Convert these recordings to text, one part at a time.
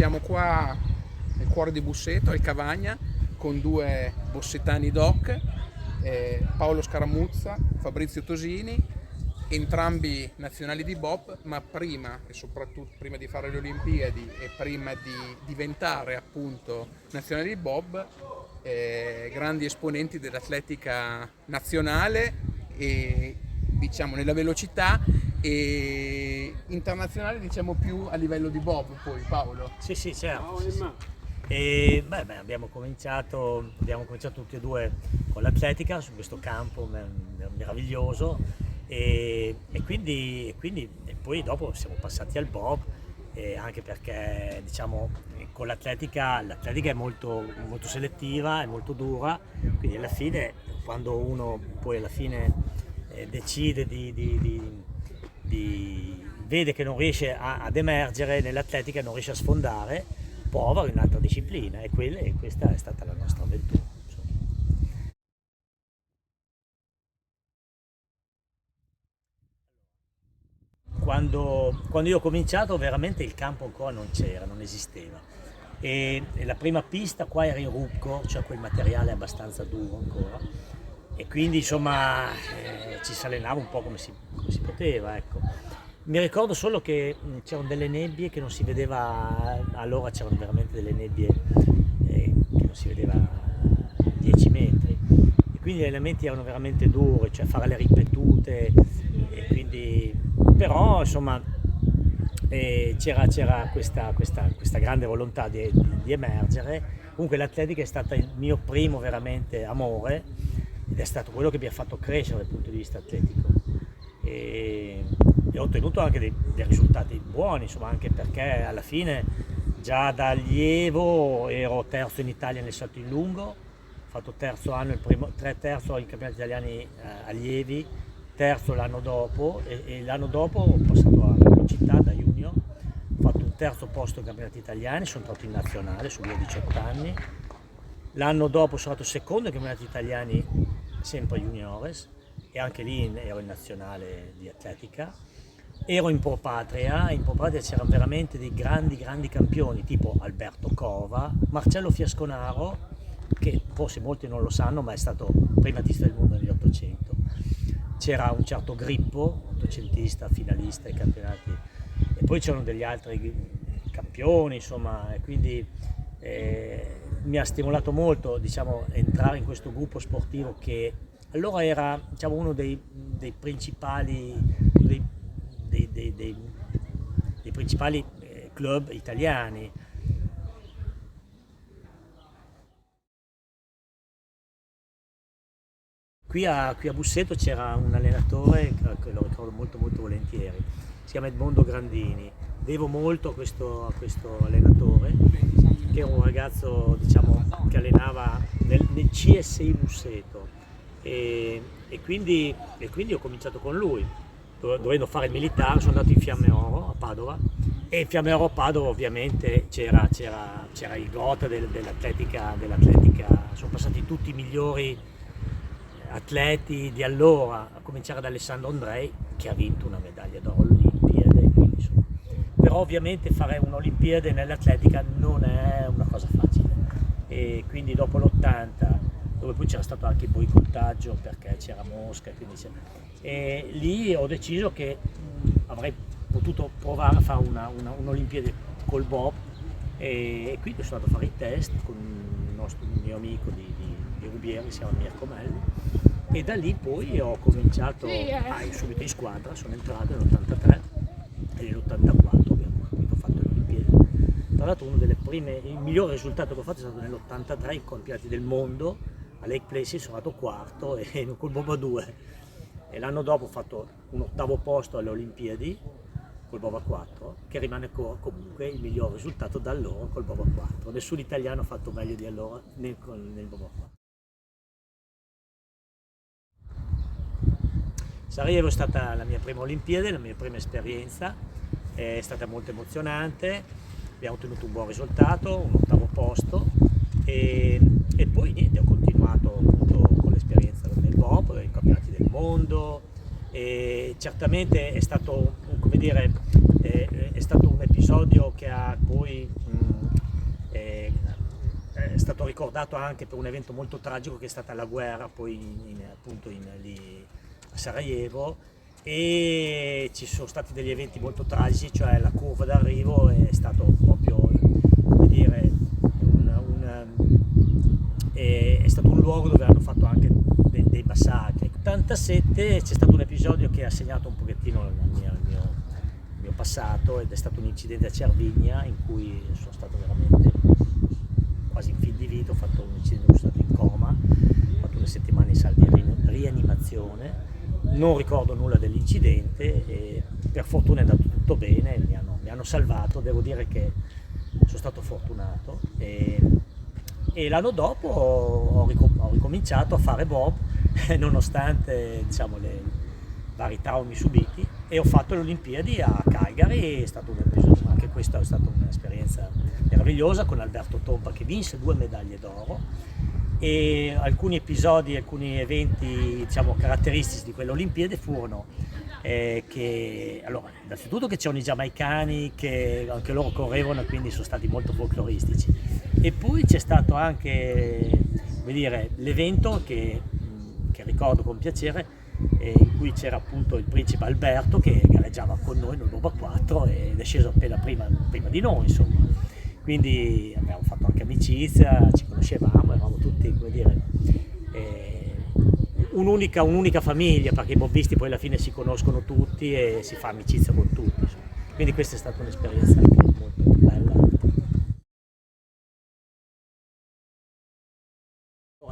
Siamo qua nel cuore di Busseto, al Cavagna, con due bossetani doc, Paolo Scaramuzza, Fabrizio Tosini, entrambi nazionali di bob, ma prima e soprattutto prima di fare le Olimpiadi e prima di diventare appunto nazionali di bob, grandi esponenti dell'atletica nazionale e diciamo nella velocità e internazionale, diciamo più a livello di bob. Poi Paolo. Sì, certo. Sì. Abbiamo cominciato tutti e due con l'atletica su questo campo meraviglioso e poi dopo siamo passati al bob, anche perché diciamo con l'atletica è molto selettiva, è molto dura, quindi alla fine quando uno poi alla fine decide vede che non riesce ad emergere nell'atletica, non riesce a sfondare, prova in un'altra disciplina e questa è stata la nostra avventura. Quando io ho cominciato veramente il campo ancora non c'era, non esisteva e la prima pista qua era in rupco, cioè quel materiale abbastanza duro ancora, e quindi insomma ci si allenava un po' come si poteva, ecco. Mi ricordo solo che c'erano delle nebbie che non si vedeva, allora c'erano veramente delle nebbie che non si vedeva a 10 metri, e quindi gli allenamenti erano veramente duri, cioè fare le ripetute, e quindi, però insomma c'era questa grande volontà di emergere. Comunque l'atletica è stata il mio primo veramente amore ed è stato quello che mi ha fatto crescere dal punto di vista atletico. E ho ottenuto anche dei risultati buoni, insomma, anche perché alla fine già da allievo ero terzo in Italia nel salto in lungo, ho fatto terzo anno, terzo ai campionati italiani allievi, terzo l'anno dopo e l'anno dopo ho passato alla velocità da junior, ho fatto un terzo posto ai campionati italiani, sono entrato in nazionale su 18 anni, l'anno dopo sono stato secondo ai campionati italiani sempre juniores e anche lì ero in nazionale di atletica. Ero in Pro Patria c'erano veramente dei grandi campioni tipo Alberto Cova, Marcello Fiasconaro, che forse molti non lo sanno ma è stato primatista del mondo negli 800, c'era un certo Grippo, 800ista, finalista ai campionati, e poi c'erano degli altri campioni, insomma, e quindi mi ha stimolato molto, diciamo, entrare in questo gruppo sportivo che allora era, diciamo, uno dei principali club italiani. Qui a Busseto c'era un allenatore che lo ricordo molto volentieri, si chiama Edmondo Grandini. Devo molto a questo allenatore, che era un ragazzo, diciamo, che allenava nel CSI Busseto e quindi ho cominciato con lui, dovendo fare il militare. Sono andato in Fiamme Oro a Padova, e in Fiamme Oro a Padova ovviamente c'era il GOAT dell'atletica, sono passati tutti i migliori atleti di allora, a cominciare da Alessandro Andrei, che ha vinto una medaglia d'oro all'Olimpiade, quindi, insomma. Però ovviamente fare un'Olimpiade nell'atletica non è una cosa facile, e quindi dopo l'80, dove poi c'era stato anche il boicottaggio perché c'era Mosca, e lì ho deciso che avrei potuto provare a fare un'Olimpiade col bob, e quindi sono andato a fare i test con un mio amico di Rubieri, si chiama Mirko Melli, e da lì poi ho cominciato subito in squadra, sono entrato nell'83 e nell'84 abbiamo fatto le Olimpiadi. Tra l'altro il migliore risultato che ho fatto è stato nell'83 ai campionati del mondo a Lake Placid, sono andato quarto e col bob a 2, e l'anno dopo ho fatto un ottavo posto alle Olimpiadi col bob a 4, che rimane comunque il miglior risultato da allora col bob a 4. Nessun italiano ha fatto meglio di allora nel bob a 4. Sarajevo è stata la mia prima Olimpiade, la mia prima esperienza, è stata molto emozionante, abbiamo ottenuto un buon risultato, un ottavo posto, e poi niente, ho continuato appunto con l'esperienza nel bob, ai campionati del mondo, e certamente è stato, come dire, è stato un episodio che ha poi è stato ricordato anche per un evento molto tragico che è stata la guerra poi lì a Sarajevo, e ci sono stati degli eventi molto tragici, cioè la curva d'arrivo è stato proprio, come dire, è stato un luogo dove hanno fatto anche dei massacri. Nel 1987 c'è stato un episodio che ha segnato un pochettino il mio passato, ed è stato un incidente a Cervigna in cui sono stato veramente quasi in fin di vita. Ho fatto un incidente, sono stato in coma, ho fatto 1 settimana in sala di rianimazione, non ricordo nulla dell'incidente e per fortuna è andato tutto bene, mi hanno salvato, devo dire che sono stato fortunato, e l'anno dopo ho ricominciato a fare bob nonostante, diciamo, i vari traumi subiti, e ho fatto le Olimpiadi a Calgary. È stato anche questa è stata un'esperienza meravigliosa, con Alberto Tompa che vinse 2 medaglie d'oro, e alcuni episodi, alcuni eventi, diciamo, caratteristici di quelle Olimpiadi furono allora, innanzitutto che c'erano i giamaicani che anche loro correvano, e quindi sono stati molto folcloristici, e poi c'è stato anche, come dire, l'evento che ricordo con piacere, in cui c'era appunto il principe Alberto che gareggiava con noi nel Boba 4 ed è sceso appena prima di noi, insomma. Quindi abbiamo fatto anche amicizia, ci conoscevamo, eravamo tutti, come dire, un'unica famiglia, perché i bobbisti poi alla fine si conoscono tutti e si fa amicizia con tutti, insomma. Quindi questa è stata un'esperienza anche molto bella.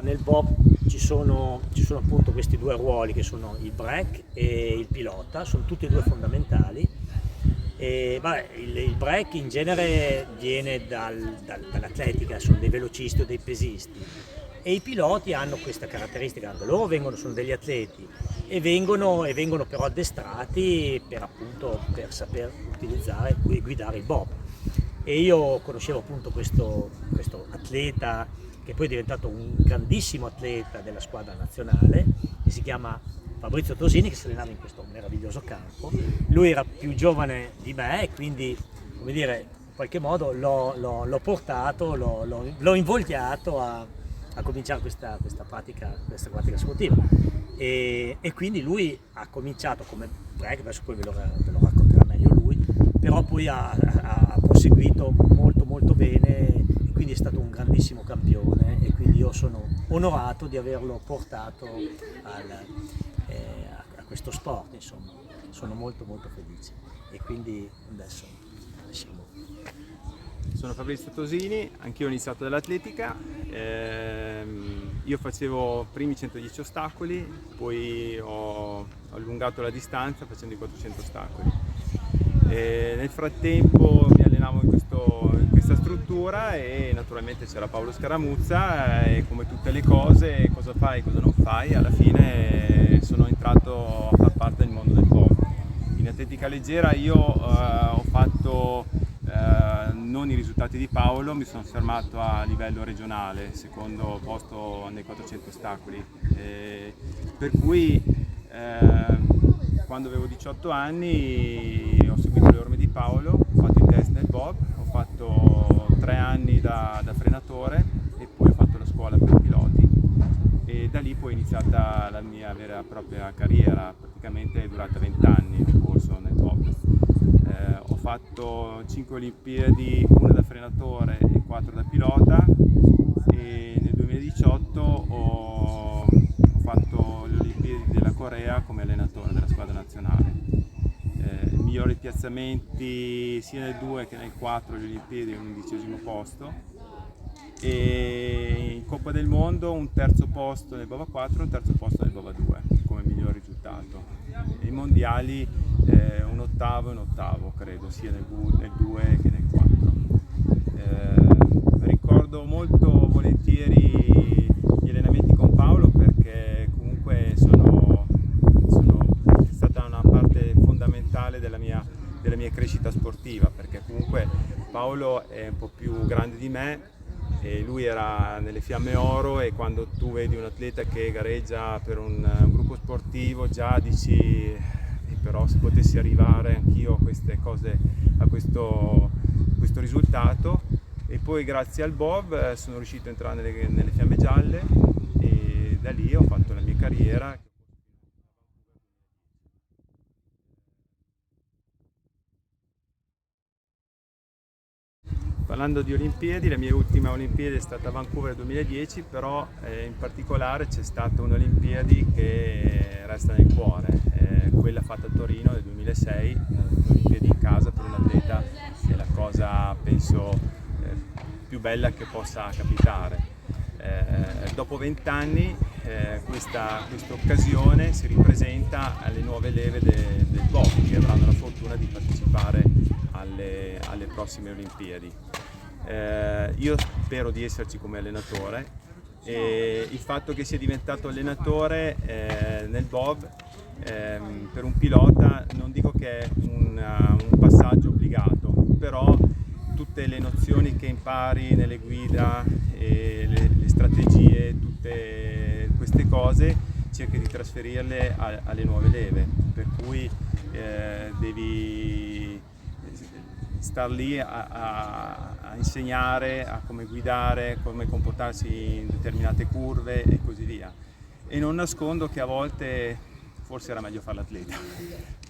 Nel bob ci sono appunto questi 2 ruoli che sono il break e il pilota, sono tutti e 2 fondamentali. Il break in genere viene dall'atletica, sono dei velocisti o dei pesisti, e i piloti hanno questa caratteristica, anche loro sono degli atleti e vengono però addestrati per saper utilizzare e guidare il bob. E io conoscevo appunto questo atleta che poi è diventato un grandissimo atleta della squadra nazionale, che si chiama Fabrizio Tosini, che si allenava in questo meraviglioso campo. Lui era più giovane di me e quindi, come dire, in qualche modo l'ho portato, l'ho invogliato a cominciare questa pratica sportiva, e quindi lui ha cominciato come break, adesso poi ve lo racconterà meglio lui, però poi ha proseguito molto bene, e quindi è stato un grandissimo campione, e quindi io sono onorato di averlo portato a questo sport, insomma. Sono molto felice, e quindi adesso lasciamo. Sono Fabrizio Tosini, anch'io ho iniziato dall'atletica, io facevo primi 110 ostacoli, poi ho allungato la distanza facendo i 400 ostacoli. Nel frattempo mi allenavo in questa struttura, e naturalmente c'era Paolo Scaramuzza, e come tutte le cose, cosa fai, cosa non fai, alla fine sono entrato a far parte del mondo del bob. In atletica leggera io ho fatto non i risultati di Paolo, mi sono fermato a livello regionale, secondo posto nei 400 ostacoli, per cui quando avevo 18 anni ho seguito le orme di Paolo, ho fatto i test nel bob, ho fatto 3 anni da frenatore e poi ho fatto la scuola per piloti, e da lì poi è iniziata la mia vera e propria carriera, praticamente è durata 20 anni ho corso nel bob. Ho fatto 5 Olimpiadi, 1 da frenatore e 4 da pilota, e nel 2018 ho fatto le Olimpiadi della Corea come allenatore della squadra nazionale. Migliori piazzamenti sia nel 2 che nel 4 le Olimpiadi, un 11° posto, e in Coppa del Mondo un 3° posto nel Bova 4 e un 3° posto nel Bova 2 come miglior risultato. I mondiali un 8° e un 8° credo, sia nel 2 che nel 4. Ricordo molto volentieri gli allenamenti con Paolo, perché comunque è stata una parte fondamentale della mia crescita sportiva, perché comunque Paolo è un po' più grande di me e lui era nelle Fiamme Oro, e quando tu vedi un atleta che gareggia per un gruppo sportivo già dici però se potessi arrivare anch'io a queste cose, a questo risultato. E poi grazie al bob sono riuscito a entrare nelle Fiamme Gialle e da lì ho fatto la mia carriera. Parlando di Olimpiadi, la mia ultima Olimpiade è stata a Vancouver 2010, però in particolare c'è stata un'Olimpiadi che resta nel cuore, quella fatta a Torino nel 2006, l'Olimpiadi in casa per un atleta è la cosa, penso, più bella che possa capitare. Dopo 20 anni questa occasione si ripresenta alle nuove leve del bob, che avranno la fortuna di partecipare alle prossime Olimpiadi. Io spero di esserci come allenatore e il fatto che sia diventato allenatore nel bob per un pilota non dico che è un passaggio obbligato, però tutte le nozioni che impari nelle guida e le strategie, tutte queste cose cerchi di trasferirle alle nuove leve, per cui devi star lì a insegnare a come guidare, come comportarsi in determinate curve e così via. E non nascondo che a volte forse era meglio fare l'atleta,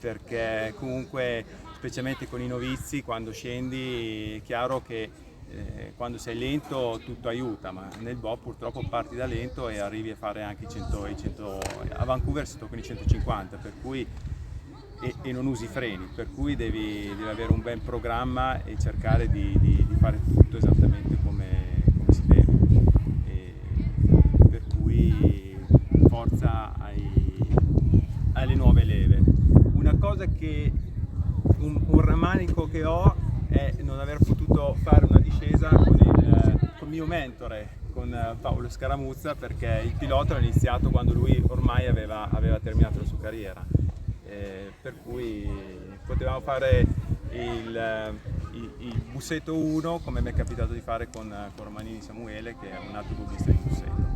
perché comunque specialmente con i novizi quando scendi è chiaro che quando sei lento tutto aiuta, ma nel bob purtroppo parti da lento e arrivi a fare anche i 100, a Vancouver si toccano i 150, per cui e non usi i freni, per cui devi avere un bel programma e cercare di fare tutto esattamente come si deve. Per cui forza alle nuove leve. Una cosa che un rammarico che ho è non aver potuto fare una discesa con il mio mentore, con Paolo Scaramuzza, perché il pilota l'ha iniziato quando lui ormai aveva terminato la sua carriera. Per cui potevamo fare il Busseto 1 come mi è capitato di fare con Romanini Samuele, che è un altro bobbista di Busseto.